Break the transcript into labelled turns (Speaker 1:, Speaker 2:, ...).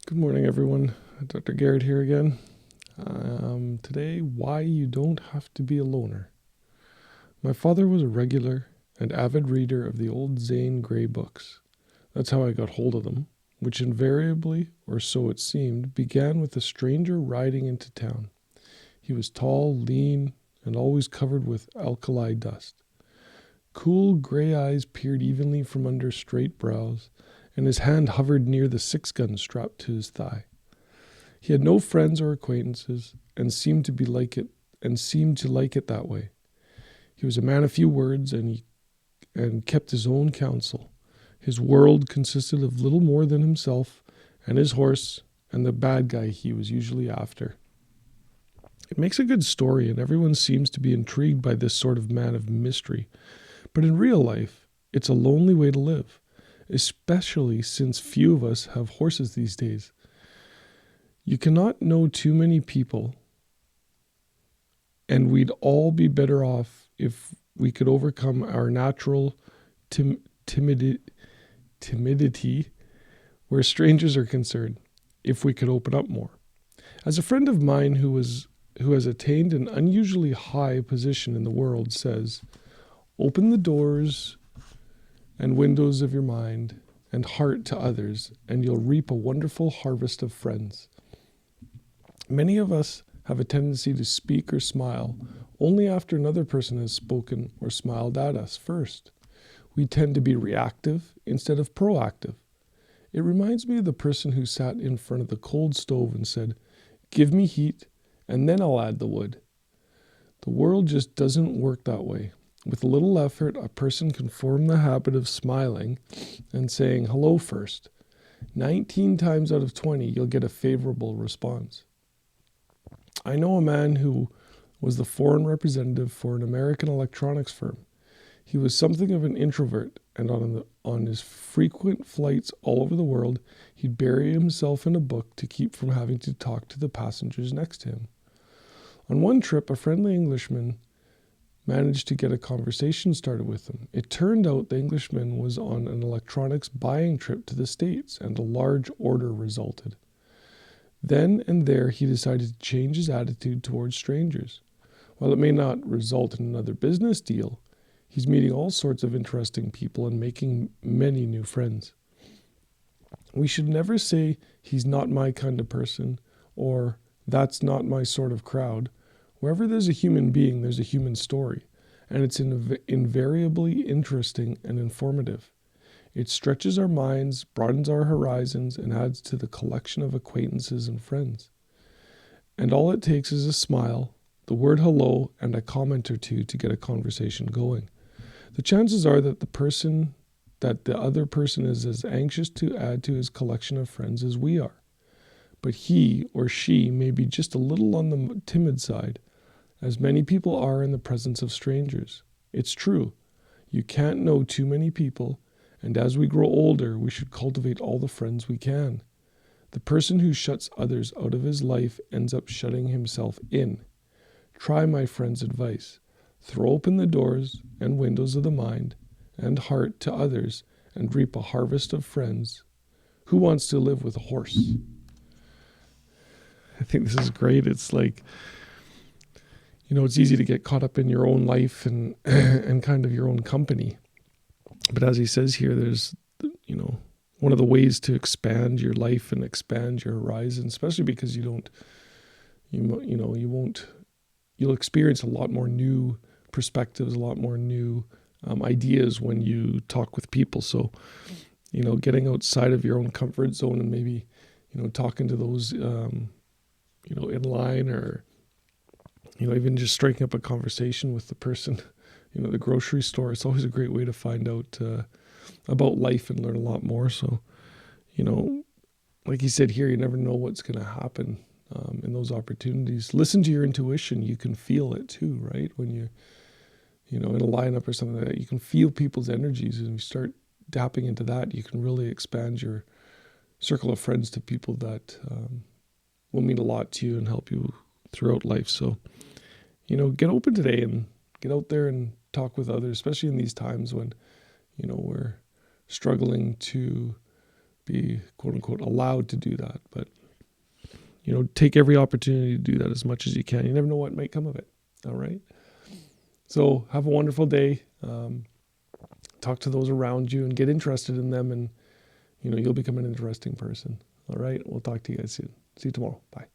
Speaker 1: Good morning, everyone. Dr. Garrett here again. Today, why you don't have to be a loner. My father was a regular and avid reader of the old Zane Grey books. That's how I got hold of them, which invariably, or so it seemed, began with a stranger riding into town. He was tall, lean, and always covered with alkali dust. Cool gray eyes peered evenly from under straight brows, and his hand hovered near the 6-gun strapped to his thigh. He had no friends or acquaintances, and seemed to like it that way. He was a man of few words, and kept his own counsel. His world consisted of little more than himself and his horse and the bad guy he was usually after. It makes a good story, and everyone seems to be intrigued by this sort of man of mystery. But in real life, it's a lonely way to live, especially since few of us have horses these days. You cannot know too many people, and we'd all be better off if we could overcome our natural timidity where strangers are concerned, if we could open up more. As a friend of mine who has attained an unusually high position in the world says, open the doors and windows of your mind and heart to others, and you'll reap a wonderful harvest of friends. Many of us have a tendency to speak or smile only after another person has spoken or smiled at us first. We tend to be reactive instead of proactive. It reminds me of the person who sat in front of the cold stove and said, give me heat and then I'll add the wood. The world just doesn't work that way. With a little effort, a person can form the habit of smiling and saying hello first. 19 times out of 20, you'll get a favorable response. I know a man who was the foreign representative for an American electronics firm. He was something of an introvert, and on his frequent flights all over the world, he'd bury himself in a book to keep from having to talk to the passengers next to him. On one trip, a friendly Englishman managed to get a conversation started with him. It turned out the Englishman was on an electronics buying trip to the States, and a large order resulted. Then and there, he decided to change his attitude towards strangers. While it may not result in another business deal, he's meeting all sorts of interesting people and making many new friends. We should never say he's not my kind of person or that's not my sort of crowd. Wherever there's a human being, there's a human story, and it's invariably interesting and informative. It stretches our minds, broadens our horizons, and adds to the collection of acquaintances and friends. And all it takes is a smile, the word hello, and a comment or two to get a conversation going. The chances are that the other person is as anxious to add to his collection of friends as we are. But he or she may be just a little on the timid side, as many people are in the presence of strangers. It's true. You can't know too many people, and as we grow older, we should cultivate all the friends we can. The person who shuts others out of his life ends up shutting himself in. Try my friend's advice. Throw open the doors and windows of the mind and heart to others and reap a harvest of friends. Who wants to live with a horse? I think this is great. It's like, it's easy to get caught up in your own life and and kind of your own company. But as he says here, there's, one of the ways to expand your life and expand your horizon, especially because you'll experience a lot more new perspectives, a lot more new ideas when you talk with people. So, getting outside of your own comfort zone and maybe, talking to those, in line or, even just striking up a conversation with the person, the grocery store. It's always a great way to find out about life and learn a lot more. So, like he said here, you never know what's going to happen in those opportunities. Listen to your intuition. You can feel it too, right? When you, in a lineup or something like that, you can feel people's energies, and you start tapping into that, you can really expand your circle of friends to people that will mean a lot to you and help you throughout life. So, get open today and get out there and talk with others, especially in these times when, we're struggling to be quote unquote allowed to do that. But, take every opportunity to do that as much as you can. You never know what might come of it. All right. So have a wonderful day. Talk to those around you and get interested in them, and you'll become an interesting person. All right. We'll talk to you guys soon. See you tomorrow. Bye.